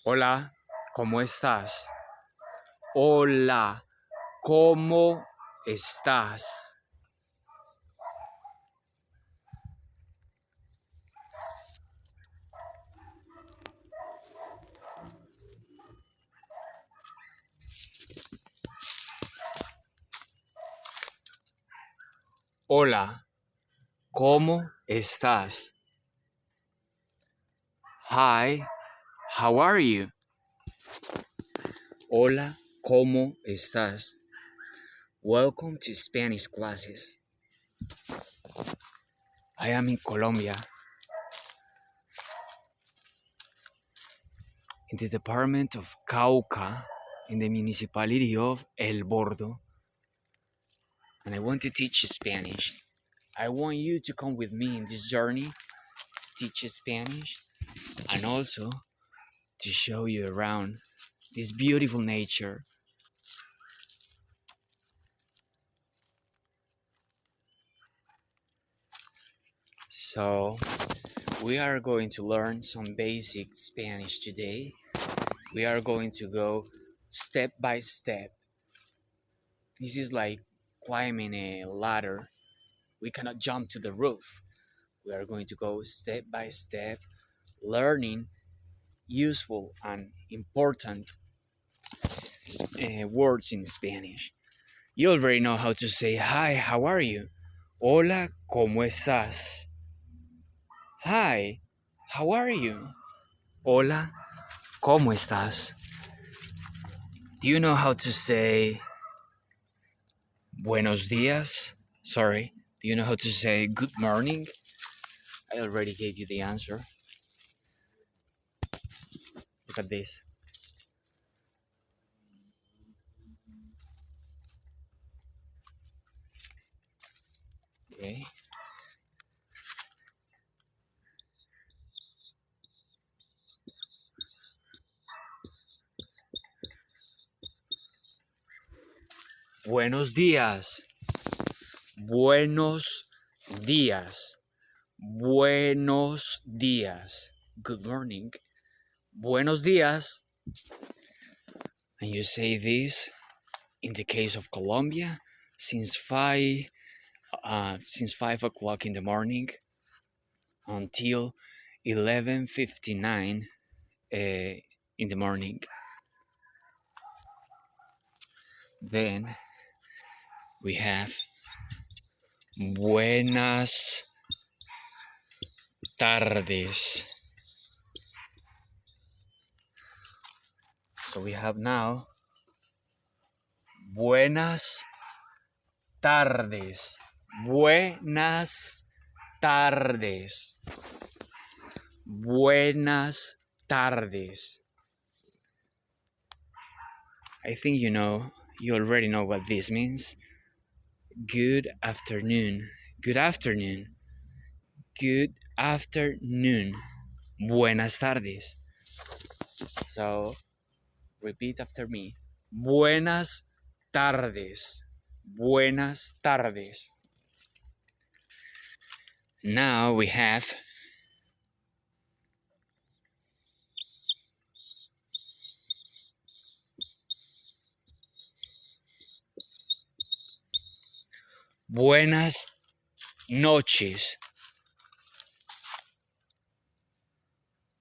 Hola, ¿cómo estás? Hola, ¿cómo estás? Hola, ¿cómo estás? Hi, how are you? Hola, ¿cómo estás? Welcome to Spanish classes. I am in Colombia, in the department of Cauca, in the municipality of El Bordo, and I want to teach you Spanish. I want you to come with me in this journey, teach you Spanish, and also to show you around this beautiful nature. So we are going to learn some basic Spanish today. We are going to go step by step. This is like climbing a ladder. We cannot jump to the roof. We are going to go step by step, learning useful and important words in Spanish. You already know how to say hi, how are you? Hola, ¿cómo estás? Hi, how are you? Hola, ¿cómo estás? Do you know how to say buenos días? Sorry, do you know how to say good morning? I already gave you the answer. Look at this. Okay. Buenos días. Buenos días. Buenos días. Good morning. Buenos días. And you say this in the case of Colombia since 5 o'clock in the morning until 11:59 in the morning. Then we have buenas tardes. So we have now buenas tardes. Buenas tardes. Buenas tardes. I think you already know what this means. Good afternoon. Good afternoon. Good afternoon. Buenas tardes. So, repeat after me. Buenas tardes. Buenas tardes. Now we have buenas noches.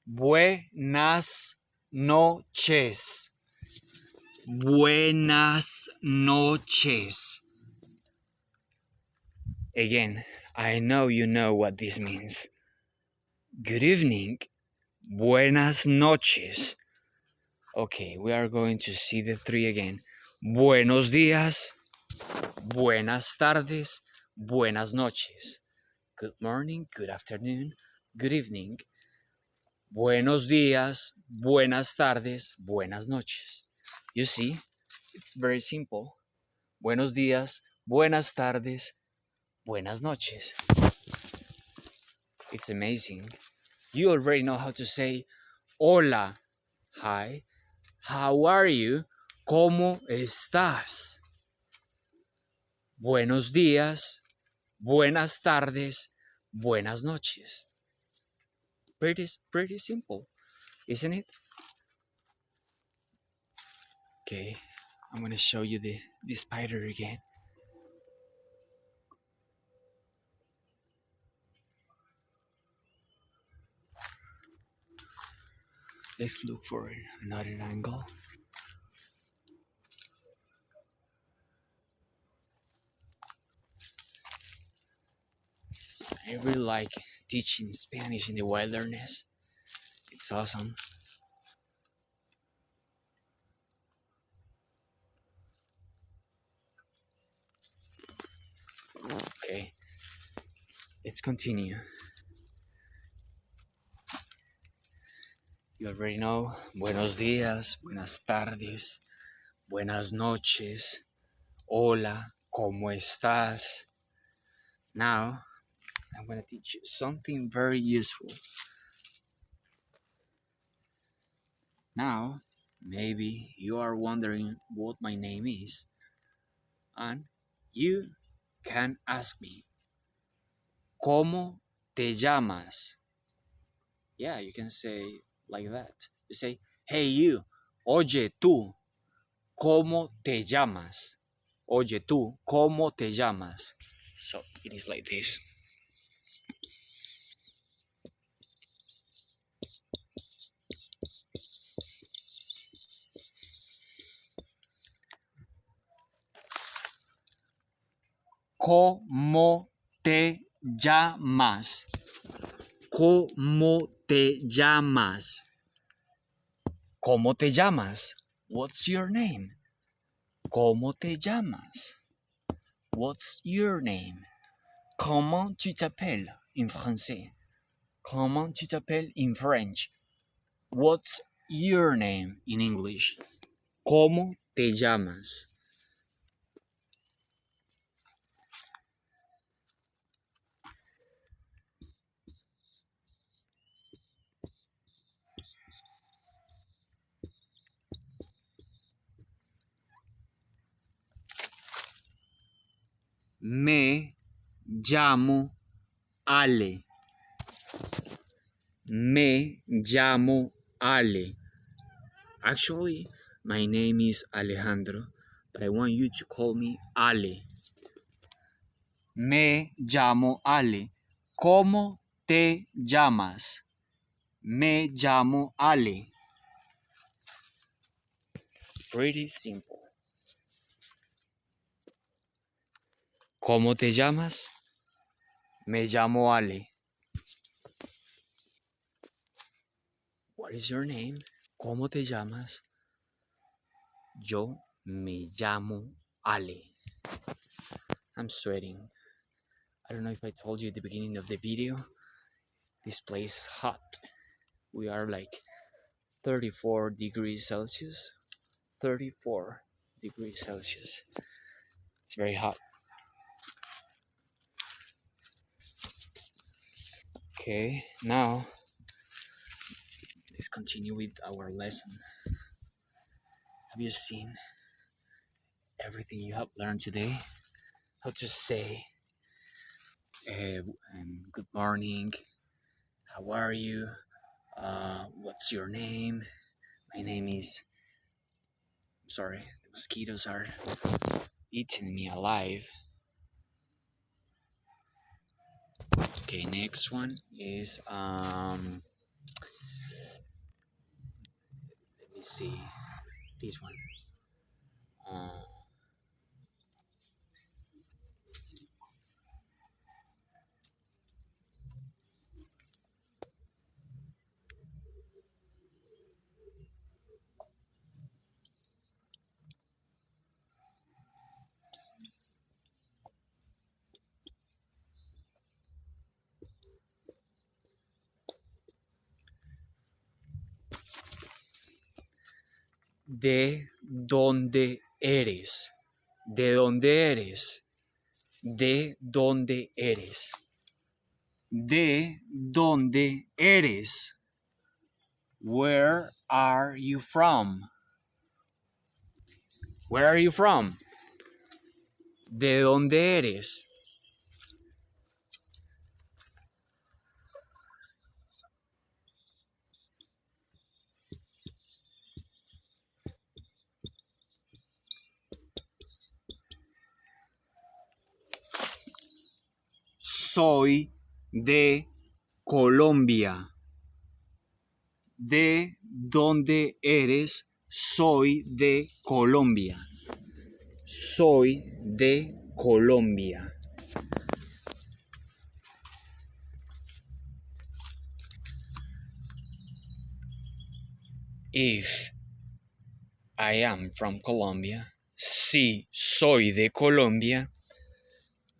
Buenas noches. Buenas noches. Again, I know you know what this means. Good evening. Buenas noches. Okay, we are going to see the three again. Buenos días. Buenas tardes. Buenas noches. Good morning, good afternoon, good evening. Buenos días. Buenas tardes. Buenas noches. You see, it's very simple. Buenos días. Buenas tardes. Buenas noches. It's amazing. You already know how to say hola, hi, how are you, ¿cómo estás? Buenos días, buenas tardes, buenas noches. Pretty simple, isn't it? Okay, I'm gonna show you the spider again. Let's look for another angle. I really like teaching Spanish in the wilderness. It's awesome. Okay, let's continue. You already know. Buenos días, buenas tardes, buenas noches, hola, ¿cómo estás? Now, I'm going to teach you something very useful. Now, maybe you are wondering what my name is, and you can ask me, ¿Cómo te llamas? Yeah, you can say like that. You say, hey you, oye tú, ¿cómo te llamas? Oye tú, ¿cómo te llamas? So it is like this. ¿Cómo te llamas? ¿Cómo te llamas? ¿Cómo te llamas? What's your name? ¿Cómo te llamas? What's your name? Comment tu t'appelles in français? Comment tu t'appelles in French? What's your name in English? ¿Cómo te llamas? Me llamo Ale. Me llamo Ale. Actually, my name is Alejandro, but I want you to call me Ale. Me llamo Ale. ¿Cómo te llamas? Me llamo Ale. Pretty simple. ¿Cómo te llamas? Me llamo Ale. What is your name? ¿Cómo te llamas? Yo me llamo Ale. I'm sweating. I don't know if I told you at the beginning of the video. This place is hot. We are like 34 degrees Celsius. 34 degrees Celsius. It's very hot. Okay, now let's continue with our lesson. Have you seen everything you have learned today? How to say good morning, how are you, what's your name? My name is... Sorry, the mosquitoes are eating me alive. Okay, next one is let me see, this one. ¿De dónde eres? ¿De dónde eres? ¿De dónde eres? ¿De dónde eres? Where are you from? Where are you from? ¿De dónde eres? soy de Colombia. ¿De dónde eres? Soy de Colombia. Soy de Colombia. If I am from Colombia, si soy de Colombia,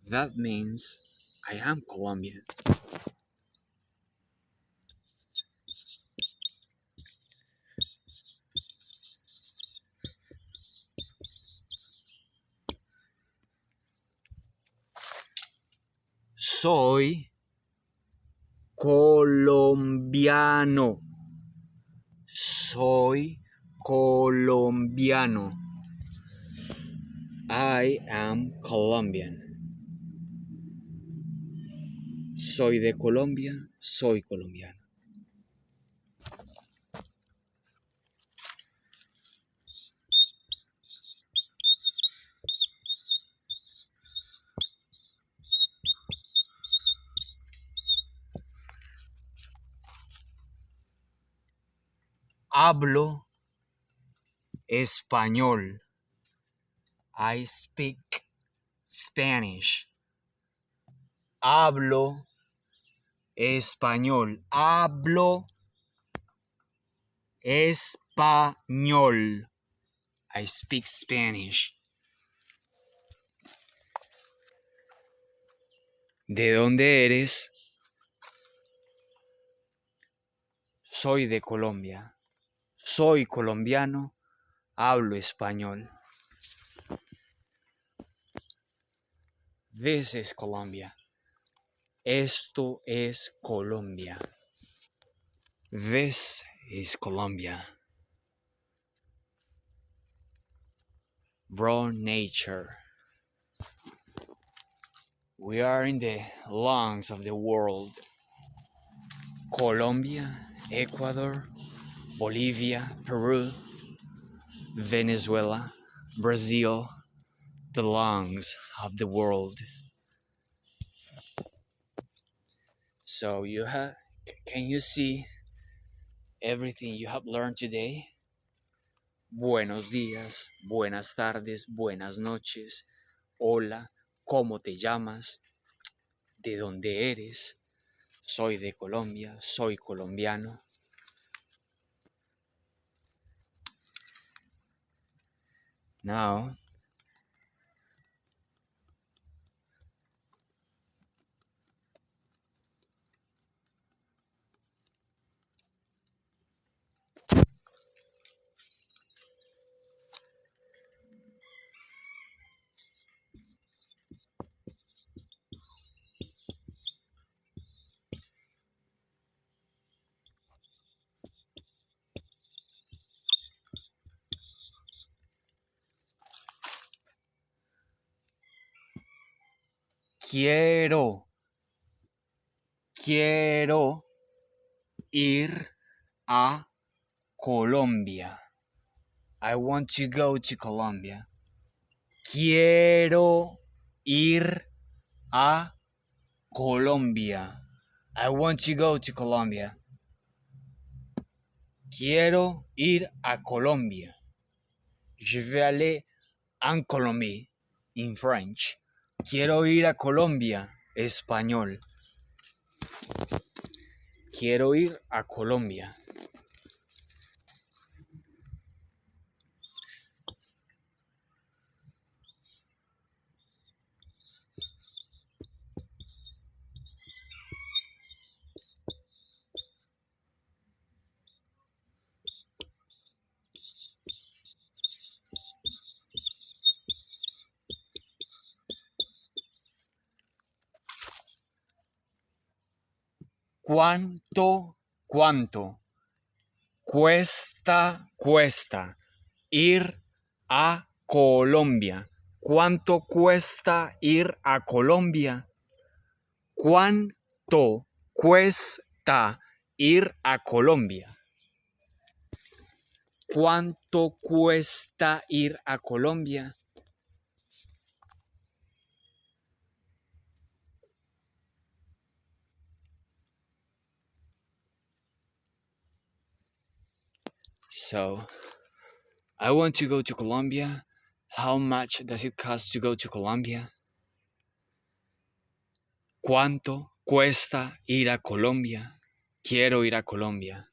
that means I am Colombian. Soy colombiano. Soy colombiano. I am Colombian. Soy de Colombia, soy colombiano. Hablo español. I speak Spanish. Hablo español. Hablo español. I speak Spanish. ¿De dónde eres? Soy de Colombia. Soy colombiano. Hablo español. This is Colombia. Esto es Colombia. This is Colombia. Raw nature. We are in the lungs of the world. Colombia, Ecuador, Bolivia, Peru, Venezuela, Brazil, the lungs of the world. So can you see everything you have learned today? Buenos días, buenas tardes, buenas noches. Hola, ¿cómo te llamas? ¿De dónde eres? Soy de Colombia, soy colombiano. Now, quiero ir a Colombia. I want to go to Colombia. Quiero ir a Colombia. I want to go to Colombia. Quiero ir a Colombia. Je vais aller en Colombie, in French. Quiero ir a Colombia, español. Quiero ir a Colombia. ¿Cuánto cuesta ir a Colombia? ¿Cuánto cuesta ir a Colombia? ¿Cuánto cuesta ir a Colombia? ¿Cuánto cuesta ir a Colombia? So I want to go to Colombia. How much does it cost to go to Colombia? ¿Cuánto cuesta ir a Colombia? Quiero ir a Colombia.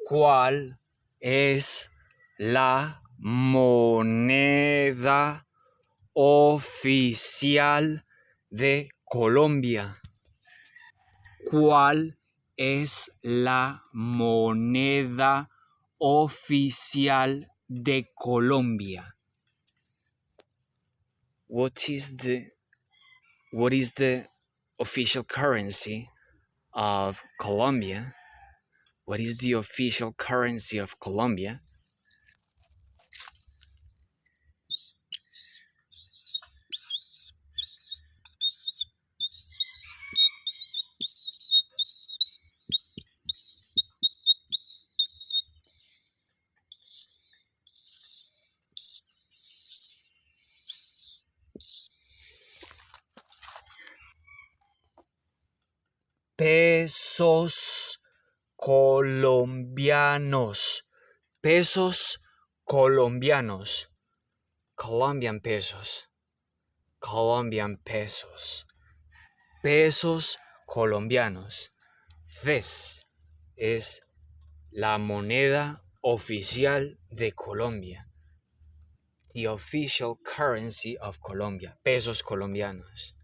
¿Cuál es la moneda oficial de Colombia? ¿Cuál es la moneda oficial de Colombia? What is the official currency of Colombia? What is the official currency of Colombia? Pesos colombianos. Pesos colombianos. Colombian pesos. Colombian pesos. Pesos colombianos. This es la moneda oficial de Colombia. The official currency of Colombia. Pesos colombianos.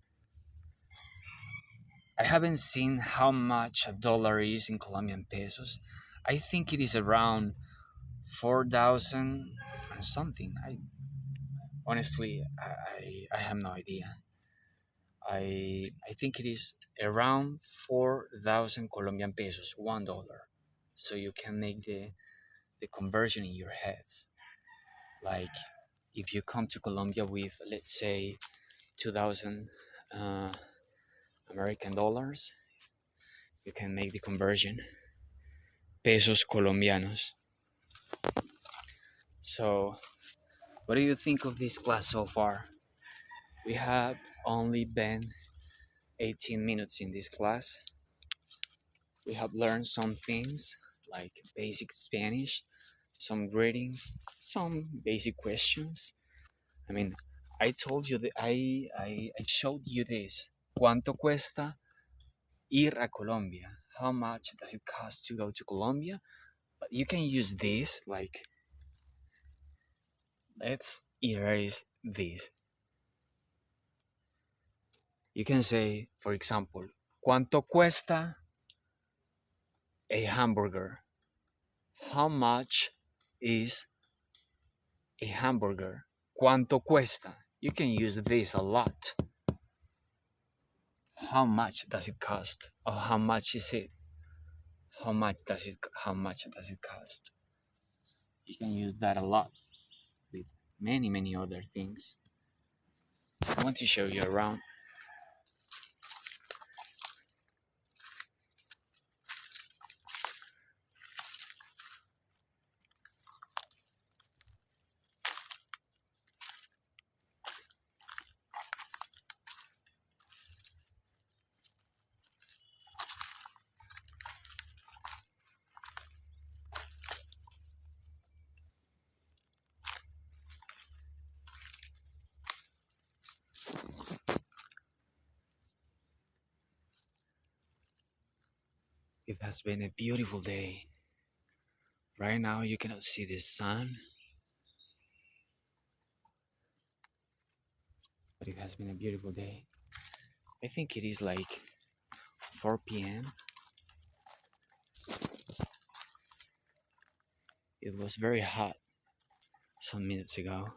I haven't seen how much a dollar is in Colombian pesos. I think it is around 4,000 and something. Honestly, I have no idea. I think it is around 4,000 Colombian pesos, $1. So you can make the conversion in your heads. Like if you come to Colombia with, let's say, 2,000 American dollars, you can make the conversion. Pesos colombianos. So, what do you think of this class so far? We have only been 18 minutes in this class. We have learned some things like basic Spanish, some greetings, some basic questions. I mean, I told you that I showed you this. ¿Cuánto cuesta ir a Colombia? How much does it cost to go to Colombia? But you can use this, like, let's erase this. You can say, for example, ¿cuánto cuesta a hamburger? How much is a hamburger? ¿Cuánto cuesta? You can use this a lot. How much does it cost? Or how much is it? How much does it cost? You can use that a lot with many other things. I want to show you around. It has been a beautiful day. Right now you cannot see the sun, but it has been a beautiful day. I think it is like 4 p.m. It was very hot some minutes ago.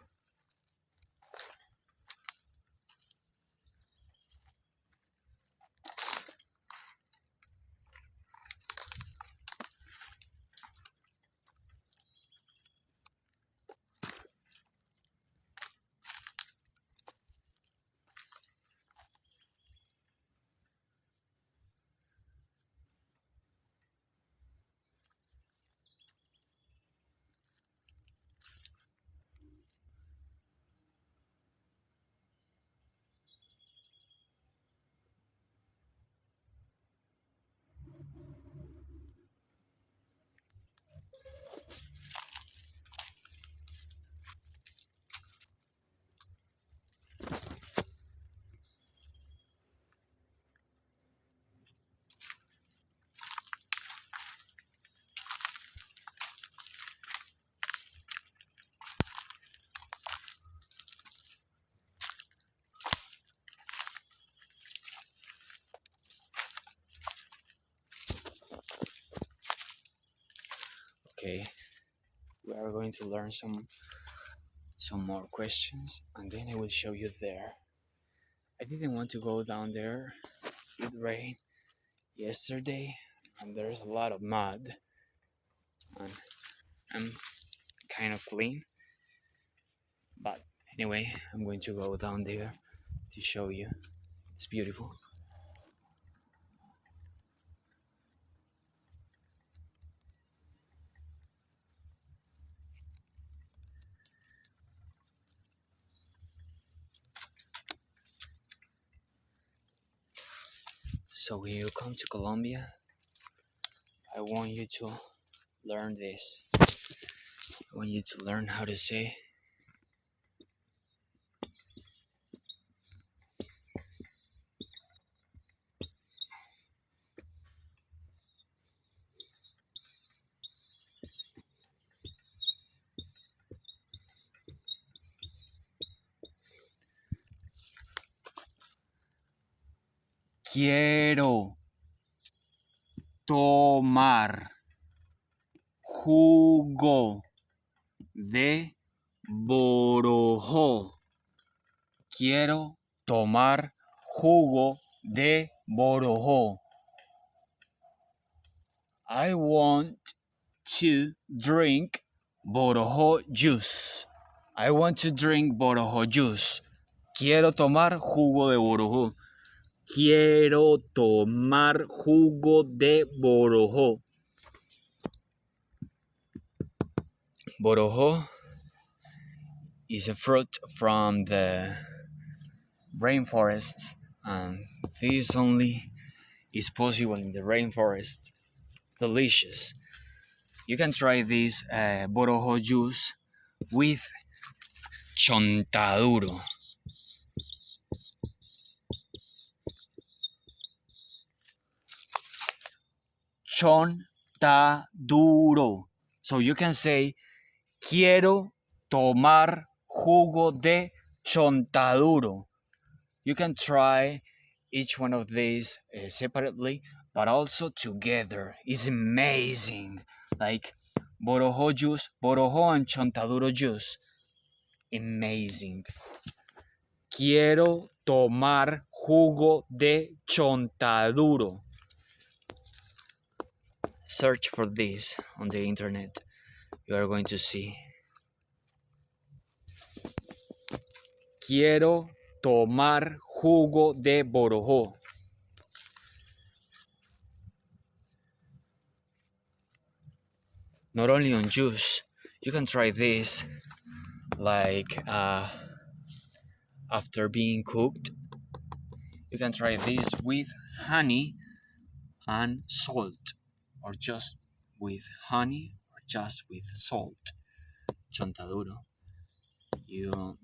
We are going to learn some more questions, and then I will show you there. I didn't want to go down there. It rained yesterday, and there's a lot of mud, and I'm kind of clean. But anyway, I'm going to go down there to show you. It's beautiful. So when you come to Colombia, I want you to learn this. I want you to learn how to say quiero tomar jugo de borojó. Quiero tomar jugo de borojó. I want to drink borojó juice. I want to drink borojó juice. Quiero tomar jugo de borojó. Quiero tomar jugo de borojó. Borojó is a fruit from the rainforests, and this only is possible in the rainforest. Delicious. You can try this borojó juice with chontaduro. Chontaduro. So you can say, quiero tomar jugo de chontaduro. You can try each one of these separately, but also together. It's amazing. Like borojó juice, borojó and chontaduro juice. Amazing. Quiero tomar jugo de chontaduro. Search for this on the internet. You are going to see. Quiero tomar jugo de borojó. Not only on juice, you can try this like after being cooked. You can try this with honey and salt, or just with honey, or just with salt. Chontaduro. You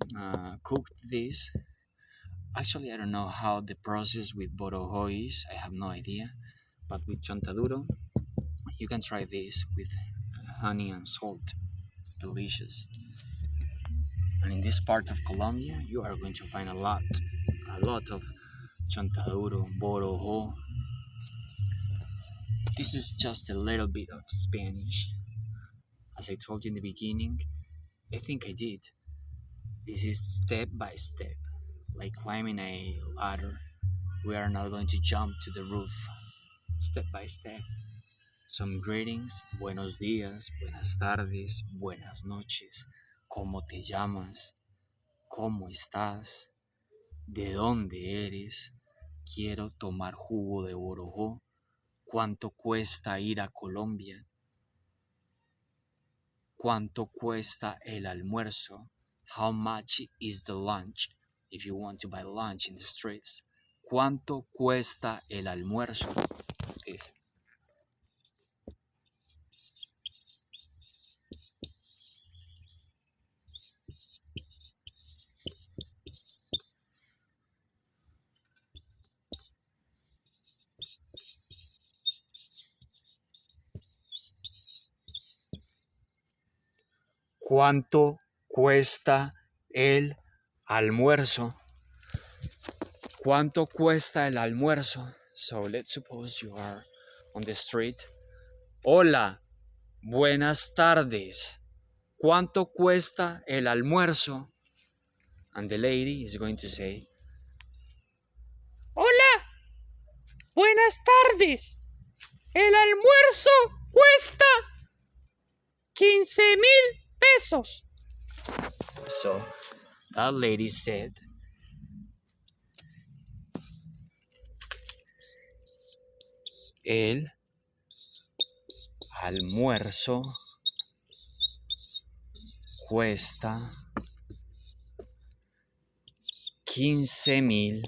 cook this. Actually, I don't know how the process with borojó is. I have no idea. But with chontaduro, you can try this with honey and salt. It's delicious. And in this part of Colombia, you are going to find a lot of chontaduro, borojó. This is just a little bit of Spanish. As I told you in the beginning, I think I did. This is step by step, like climbing a ladder. We are now going to jump to the roof, step by step. Some greetings, buenos días, buenas tardes, buenas noches, ¿cómo te llamas? ¿Cómo estás? ¿De dónde eres? Quiero tomar jugo de borojó. ¿Cuánto cuesta ir a Colombia? ¿Cuánto cuesta el almuerzo? How much is the lunch? If you want to buy lunch in the streets. ¿Cuánto cuesta el almuerzo? This. ¿Cuánto cuesta el almuerzo? ¿Cuánto cuesta el almuerzo? So let's suppose you are on the street. Hola, buenas tardes. ¿Cuánto cuesta el almuerzo? And the lady is going to say, Hola, buenas tardes. El almuerzo cuesta 15,000 pesos. so that lady said, el almuerzo cuesta 15,000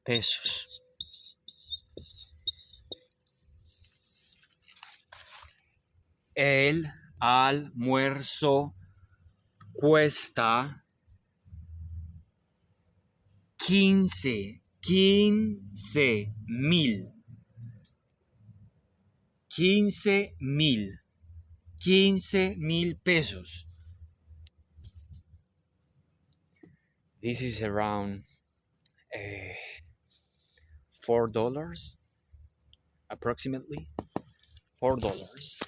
pesos. El almuerzo cuesta 15 mil. 15 mil pesos. This is around $4 approximately. $4.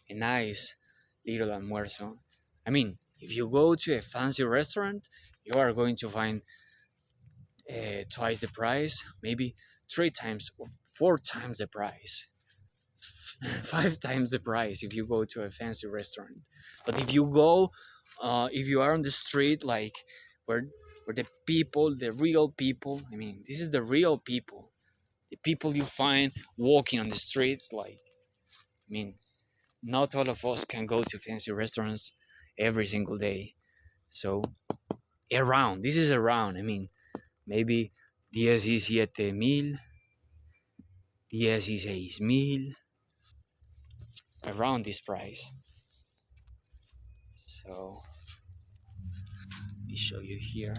A nice little almuerzo. I mean, if you go to a fancy restaurant, you are going to find twice the price, maybe 3 times or 4 times the price, 5 times the price if you go to a fancy restaurant. But if you go, if you are on the street, like where the people, the real people, I mean, this is the real people, the people you find walking on the streets, like, I mean, not all of us can go to fancy restaurants every single day. So around, this is around, I mean, maybe 17,000, 16,000, around this price. So let me show you here.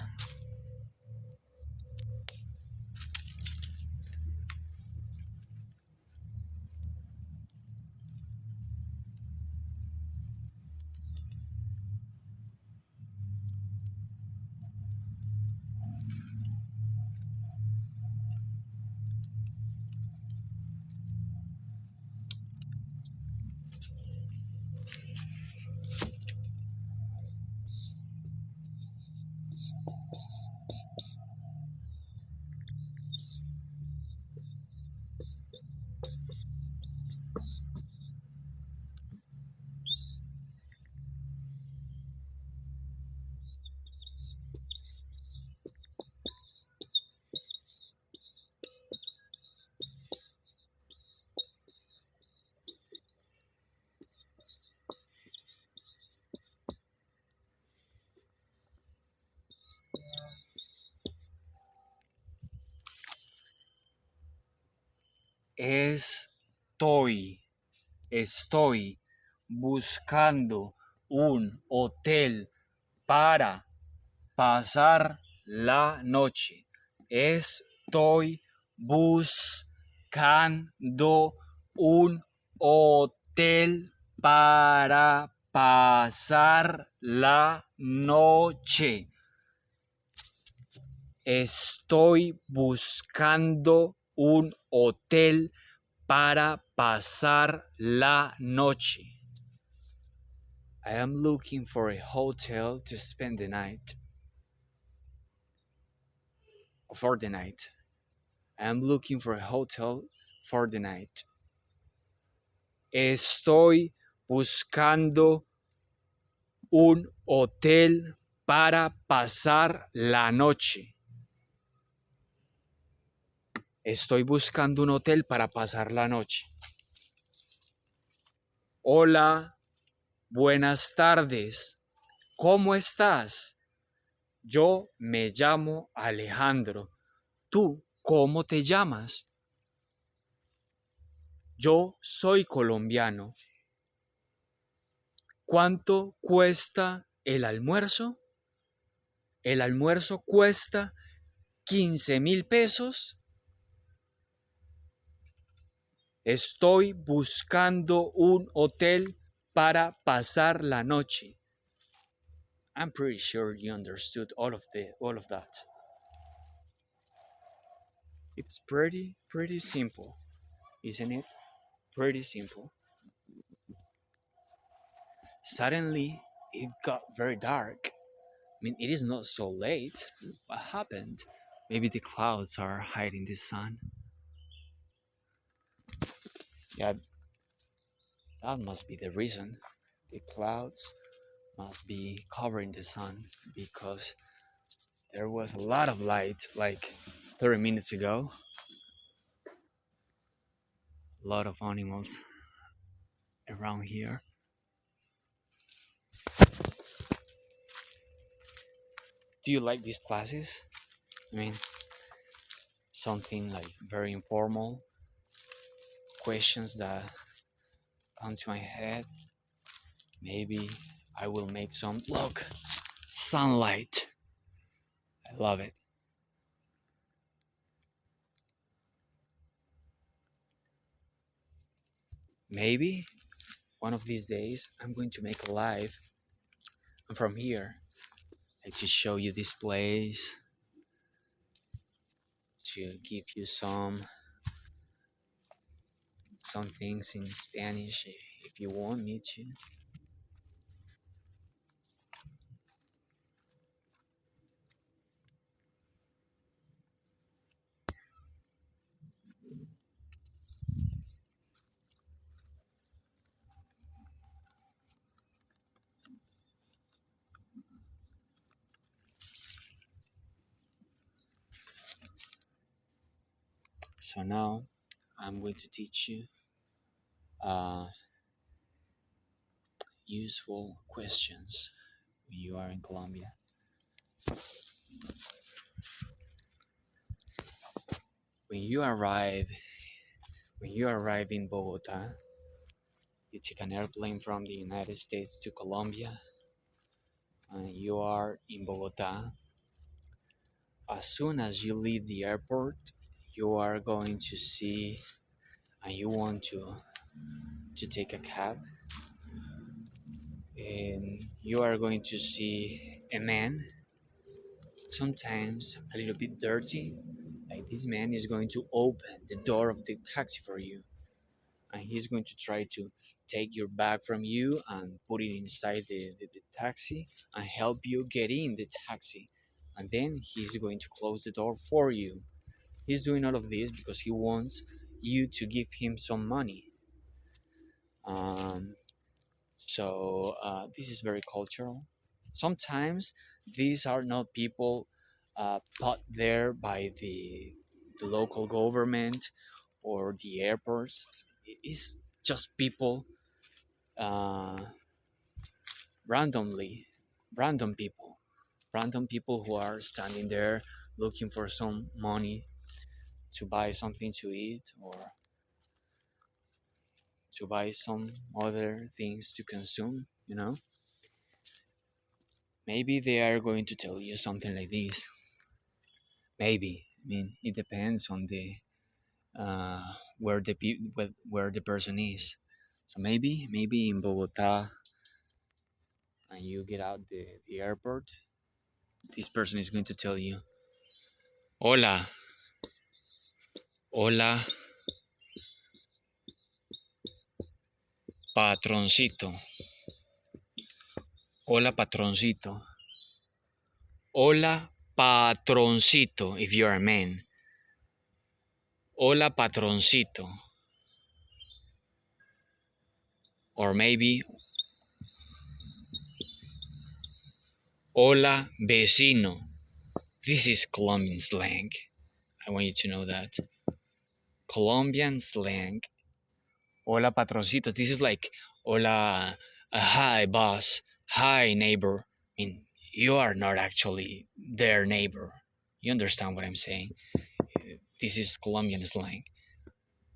Estoy buscando un hotel para pasar la noche. Estoy buscando un hotel para pasar la noche. Estoy buscando un hotel para pasar la noche. I am looking for a hotel to spend the night. For the night. I am looking for a hotel for the night. Estoy buscando un hotel para pasar la noche. Estoy buscando un hotel para pasar la noche. Hola, buenas tardes. ¿Cómo estás? Yo me llamo Alejandro. ¿Tú cómo te llamas? Yo soy colombiano. ¿Cuánto cuesta el almuerzo? El almuerzo cuesta 15,000 pesos. Estoy buscando un hotel para pasar la noche. I'm pretty sure you understood all of that. It's pretty simple, isn't it? Pretty simple. Suddenly, it got very dark. I mean, it is not so late. What happened? Maybe the clouds are hiding the sun. Yeah, that must be the reason. The clouds must be covering the sun because there was a lot of light like 30 minutes ago. A lot of animals around here. Do you like these classes? I mean, something like very informal questions that come to my head. Maybe I will make some. Look, sunlight. I love it. Maybe one of these days I'm going to make a live. I'm from here. Like to show you this place, to give you some things in Spanish if you want me to. So now I'm going to teach you uh, useful questions when you are in Colombia. When you arrive, when you arrive in Bogotá, you take an airplane from the United States to Colombia, and you are in Bogotá. As soon as you leave the airport, you are going to see, and you want to take a cab, and you are going to see a man, sometimes a little bit dirty. Like this man is going to open the door of the taxi for you, and he's going to try to take your bag from you and put it inside the taxi and help you get in the taxi. And then he's going to close the door for you. He's doing all of this because he wants you to give him some money. Um, so this is very cultural. Sometimes these are not people put there by the local government or the airports. It is just people uh, randomly, random people, random people who are standing there looking for some money to buy something to eat or to buy some other things to consume, you know? Maybe they are going to tell you something like this. Maybe. I mean, it depends on the where the person is. So maybe in Bogota, and you get out the airport, this person is going to tell you, "Hola, hola, patroncito. Hola, patroncito. Hola, patroncito." If you're a man, "Hola, patroncito." Or maybe, "Hola, vecino." This is Colombian slang. I want you to know that. Colombian slang. Hola, patroncito. This is like, hola, hi, boss. Hi, neighbor. I mean, you are not actually their neighbor. You understand what I'm saying? This is Colombian slang.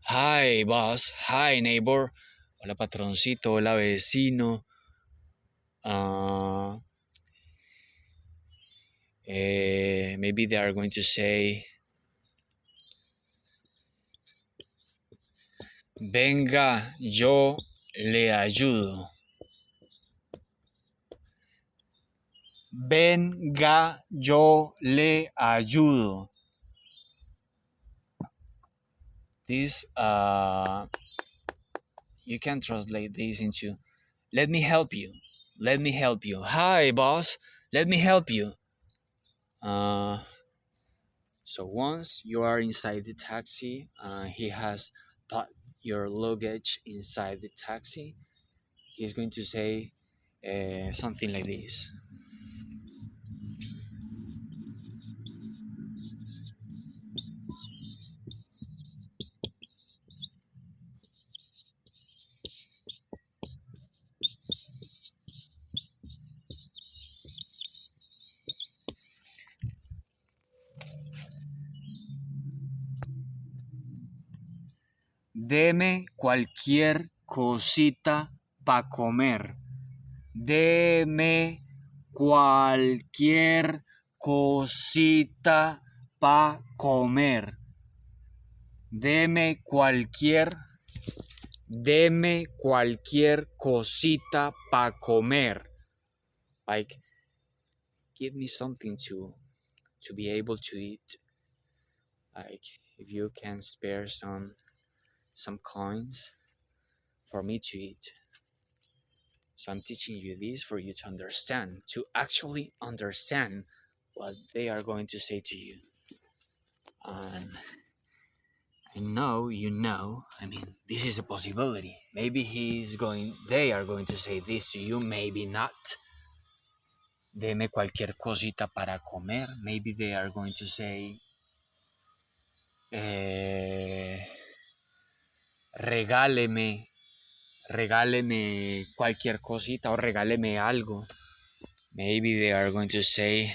Hi, boss. Hi, neighbor. Hola, patroncito. Hola, vecino. Uh, maybe they are going to say, venga, yo le ayudo. Venga, yo le ayudo. This you can translate this into let me help you. Let me help you. Hi, boss. Let me help you. Uh, so once you are inside the taxi, he has put your luggage inside the taxi. He's going to say something like this. Deme cualquier cosita para comer. Deme cualquier cosita para comer. Deme cualquier cosita para comer. Like, give me something to be able to eat. Like, if you can spare some coins for me to eat. So I'm teaching you this for you to understand, to actually understand what they are going to say to you. And I know you know, I mean, this is a possibility. Maybe they are going to say this to you, maybe not. Deme cualquier cosita para comer. Maybe they are going to say, regáleme cualquier cosita o regáleme algo. Maybe they are going to say,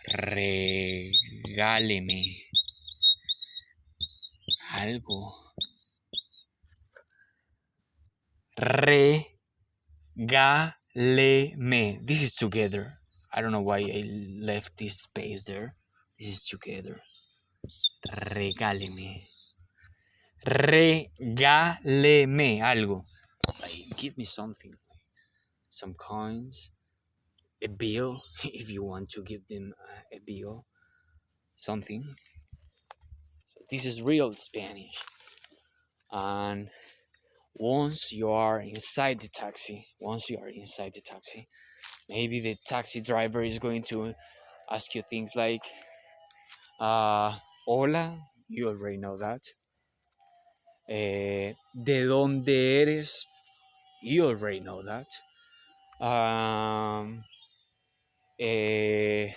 regáleme algo. Regáleme. This is together. I don't know why I left this space there. This is together. Regáleme. Regáleme algo. Like, give me something. Some coins. A bill, if you want to give them a bill. Something. This is real Spanish. And once you are inside the taxi, maybe the taxi driver is going to ask you things like, hola, you already know that. ¿De dónde eres? You already know that. ¿Qué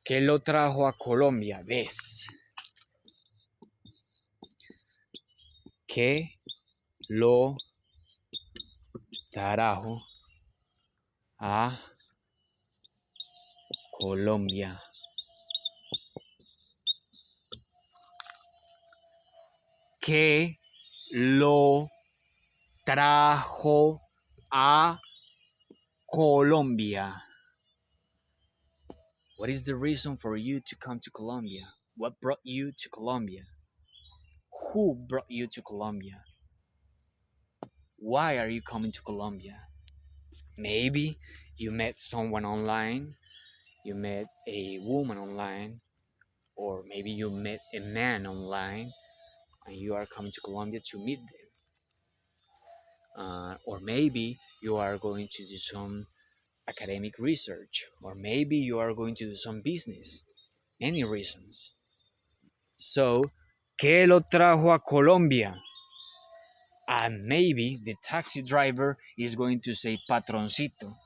lo trajo a Colombia? ¿Ves? ¿Qué lo trajo a Colombia? ¿Qué lo trajo a Colombia? What is the reason for you to come to Colombia? What brought you to Colombia? Who brought you to Colombia? Why are you coming to Colombia? Maybe you met someone online, you met a woman online, or maybe you met a man online and you are coming to Colombia to meet them. Or maybe you are going to do some academic research, or maybe you are going to do some business. Many reasons. So, ¿qué lo trajo a Colombia? And maybe the taxi driver is going to say patroncito.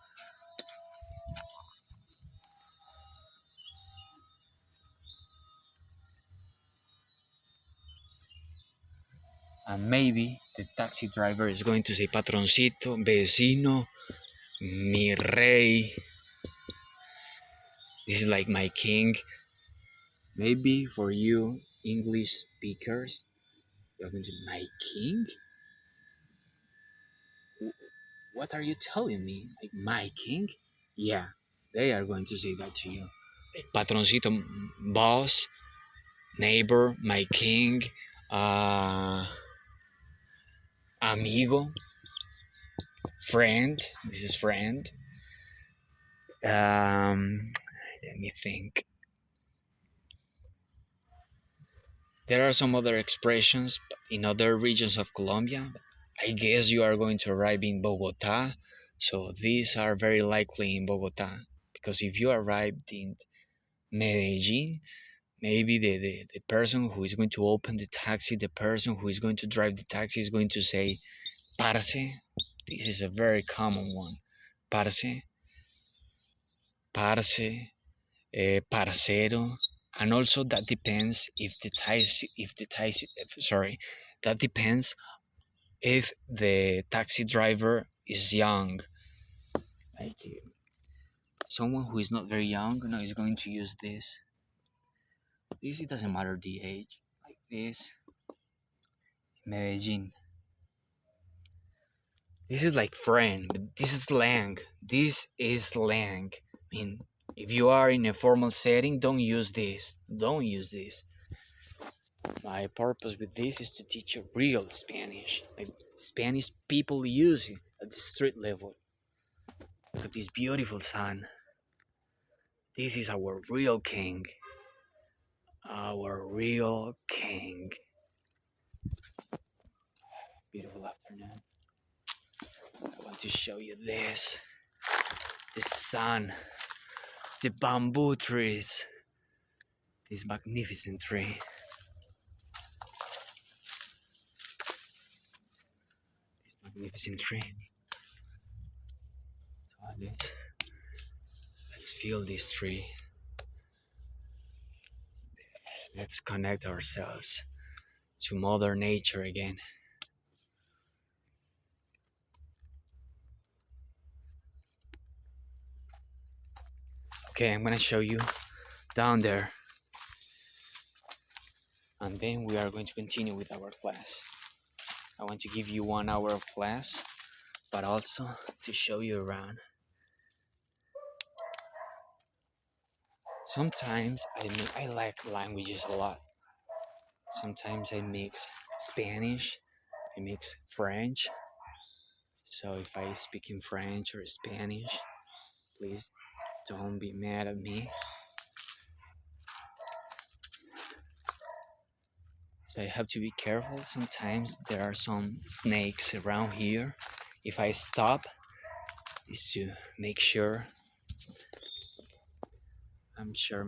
And maybe the taxi driver is going to say patroncito, vecino, mi rey. This is like my king. Maybe for you English speakers, you're going to say, my king? What are you telling me? Like, my king? Yeah, they are going to say that to you. Like, patroncito, boss, neighbor, my king, amigo, friend. This is friend. Let me think. There are some other expressions in other regions of Colombia. I guess you are going to arrive in Bogotá, so these are very likely in Bogotá. Because if you arrived in Medellin, maybe the person who is going to open the taxi, the person who is going to drive the taxi is going to say, parce. This is a very common one. Parce, parce, parcero. And also that depends sorry, that depends if the taxi driver is young. Like someone who is not very young, is going to use this. This, it doesn't matter the age. Like this, Medellin. This is like friend, but this is slang. This is slang. I mean, if you are in a formal setting, don't use this. Don't use this. My purpose with this is to teach you real Spanish. Like Spanish people use it at the street level. Look at this beautiful sun. This is our real king. Our real king. Beautiful afternoon. I want to show you this. The sun. The bamboo trees. This magnificent tree. Magnificent tree. So let's feel this tree. Let's connect ourselves to Mother Nature again. Okay, I'm gonna show you down there, and then we are going to continue with our class. I want to give you 1 hour of class, but also to show you around. Sometimes I like languages a lot. Sometimes I mix Spanish, I mix French. So if I speak in French or Spanish, please don't be mad at me. So I have to be careful. Sometimes there are some snakes around here. If I stop, is to make sure. I'm just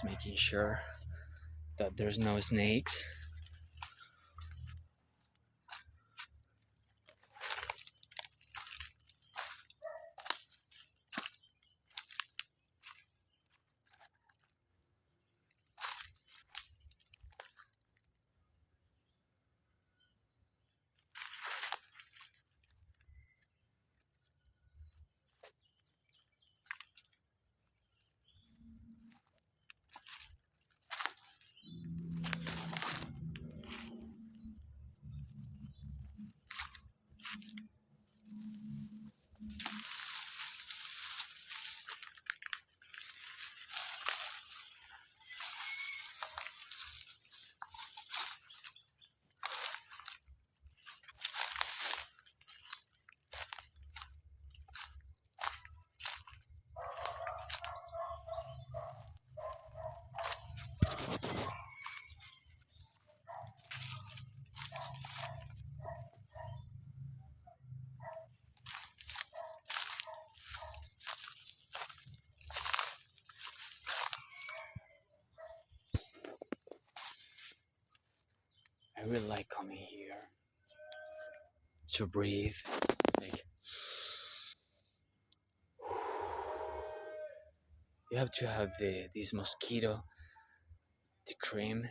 making sure that there's no snakes. I really like coming here to breathe. Like, you have to have this mosquito, the cream.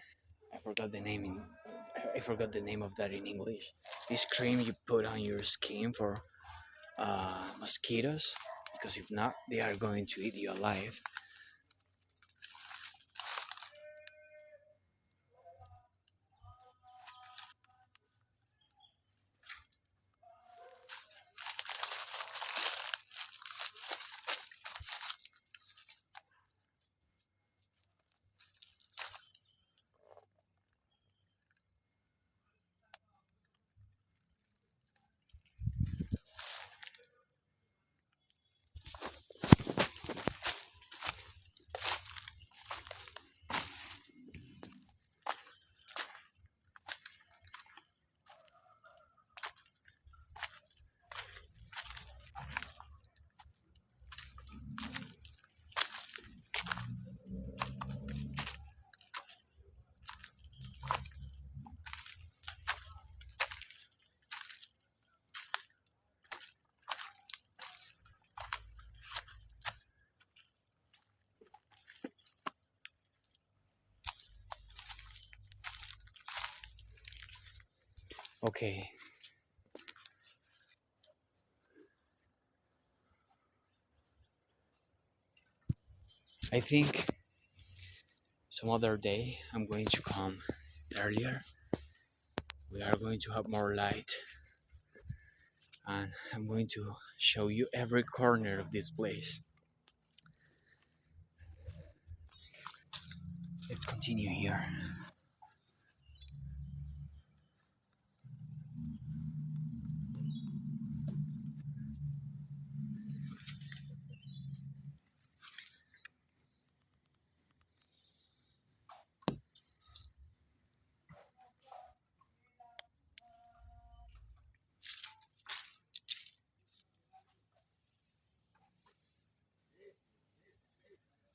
I forgot the name of that in English. This cream you put on your skin for mosquitoes, because if not, they are going to eat you alive. Okay. I think some other day I'm going to come earlier. We are going to have more light, and I'm going to show you every corner of this place. Let's continue here.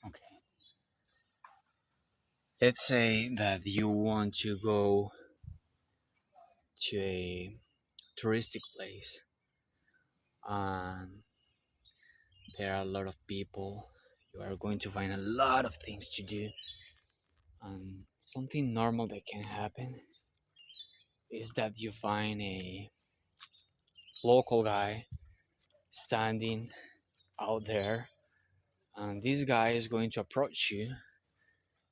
Okay. Let's say that you want to go to a touristic place. Um, there are a lot of people. You are going to find a lot of things to do. And something normal that can happen is that you find a local guy standing out there, and this guy is going to approach you,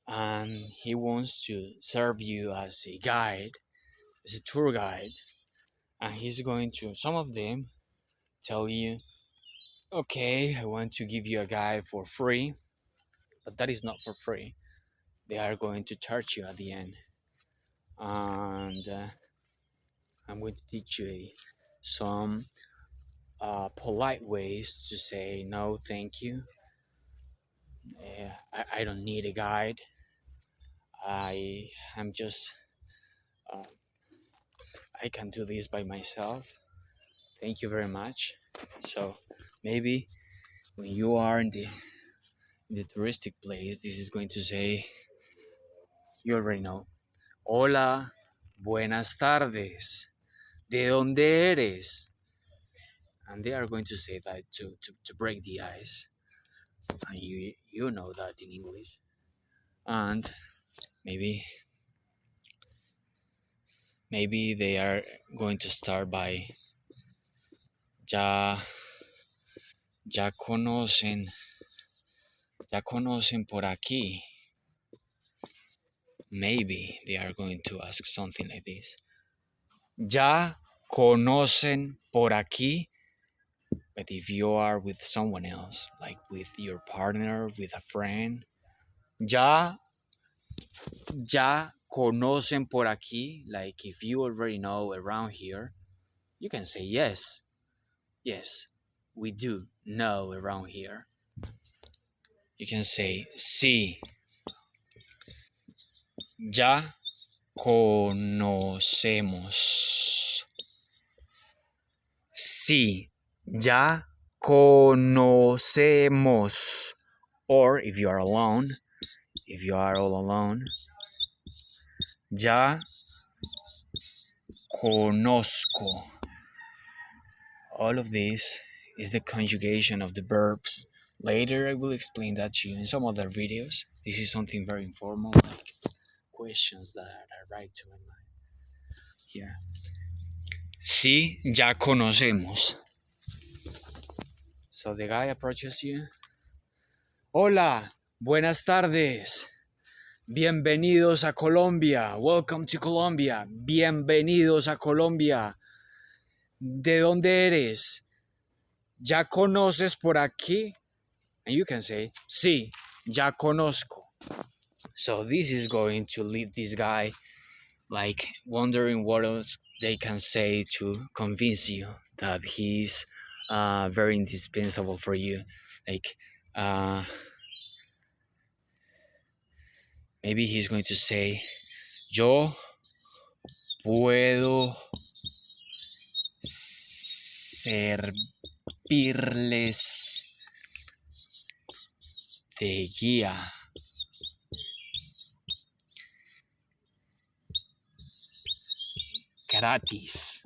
and he wants to serve you as a guide, as a tour guide, and he's going to, some of them tell you, okay, I want to give you a guide for free, but that is not for free. They are going to charge you at the end, and I'm going to teach you some polite ways to say no, thank you. I don't need a guide. I'm just uh, I can do this by myself. Thank you very much. So maybe when you are in the touristic place, this is going to say, you already know, hola, buenas tardes, ¿de dónde eres? And they are going to say that to break the ice. And you know that in English. And maybe they are going to start by ya ya conocen por aquí. Maybe they are going to ask something like this. Ya conocen por aquí. But if you are with someone else, like with your partner, with a friend, ya conocen por aquí. Like if you already know around here, you can say yes. Yes, we do know around here. You can say sí. Ya conocemos. Sí, ya conocemos. Or if you are alone, if you are all alone, ya conozco. All of this is the conjugation of the verbs. Later I will explain that to you in some other videos. This is something very informal, like questions that I write to my mind. Here. Sí, ya conocemos. So the guy approaches you. Hola, buenas tardes. Bienvenidos a Colombia. Welcome to Colombia. Bienvenidos a Colombia. ¿De dónde eres? ¿Ya conoces por aquí? And you can say, sí, ya conozco. So this is going to leave this guy like wondering what else they can say to convince you that he's very indispensable for you. Like maybe he's going to say, yo puedo servirles de guía gratis.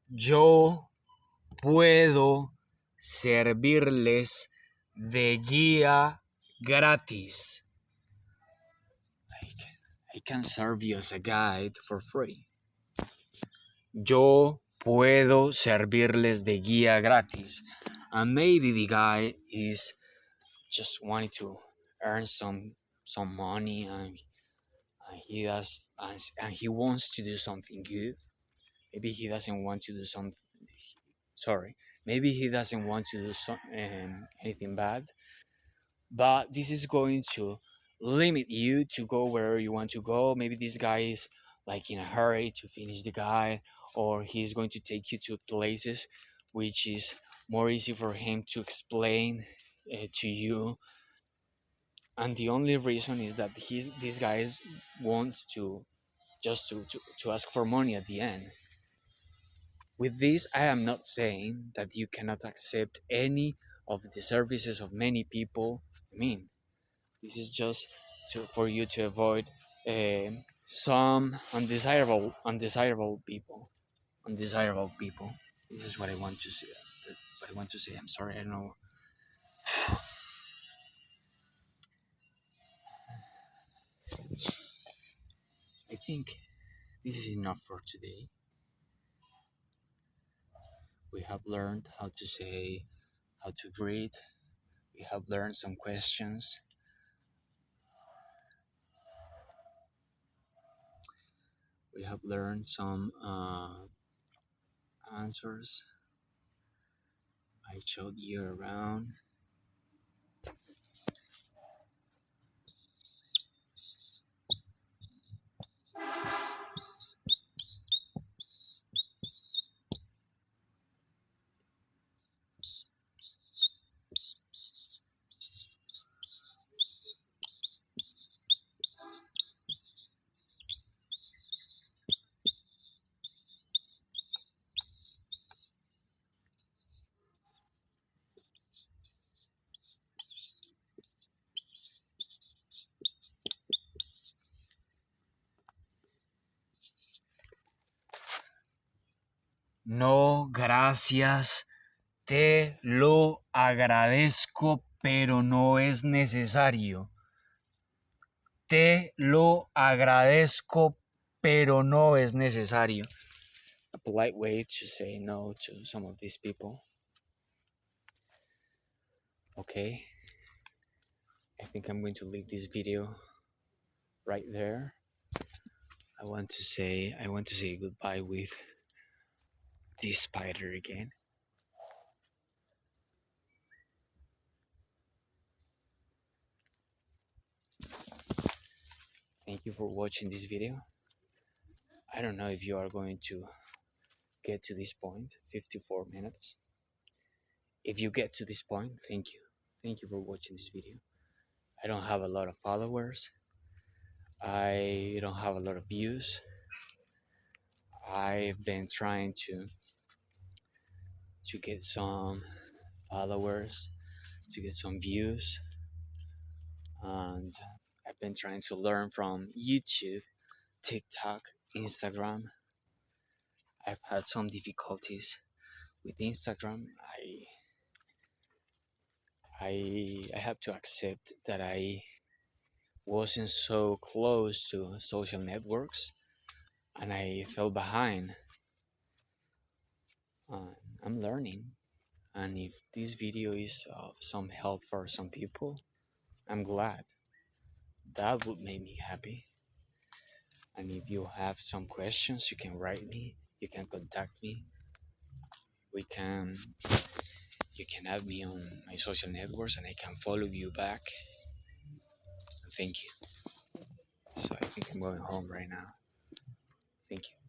Yo puedo servirles de guía gratis. Like, I can serve you as a guide for free. Yo puedo servirles de guía gratis. And maybe the guy is just wanting to earn some money, and he does and he wants to do something good. Maybe he doesn't want to do some. Sorry, maybe he doesn't want to do anything bad. But this is going to limit you to go wherever you want to go. Maybe this guy is like in a hurry to finish the guide, or he's going to take you to places which is more easy for him to explain to you. And the only reason is that this guy wants to just to ask for money at the end. With this, I am not saying that you cannot accept any of the services of many people. I mean, this is just for you to avoid some undesirable people. Undesirable people. This is what I want to say. What I want to say. I'm sorry. I don't know. I think this is enough for today. We have learned how to say, how to greet. We have learned some questions. We have learned some answers. I showed you around. No, gracias. Te lo agradezco, pero no es necesario. Te lo agradezco, pero no es necesario. A polite way to say no to some of these people. Okay. I think I'm going to leave this video right there. I want to say goodbye with this spider again. Thank you for watching this video. I don't know if you are going to get to this point, 54 minutes. If you get to this point, thank you. Thank you for watching this video. I don't have a lot of followers. I don't have a lot of views. I've been trying to get some followers, to get some views, and I've been trying to learn from YouTube, TikTok, Instagram. I've had some difficulties with Instagram. I have to accept that I wasn't so close to social networks, and I fell behind. I'm learning, and if this video is of some help for some people, I'm glad. That would make me happy. And if you have some questions, you can write me, you can contact me, you can add me on my social networks, and I can follow you back. And thank you. So I think I'm going home right now. Thank you.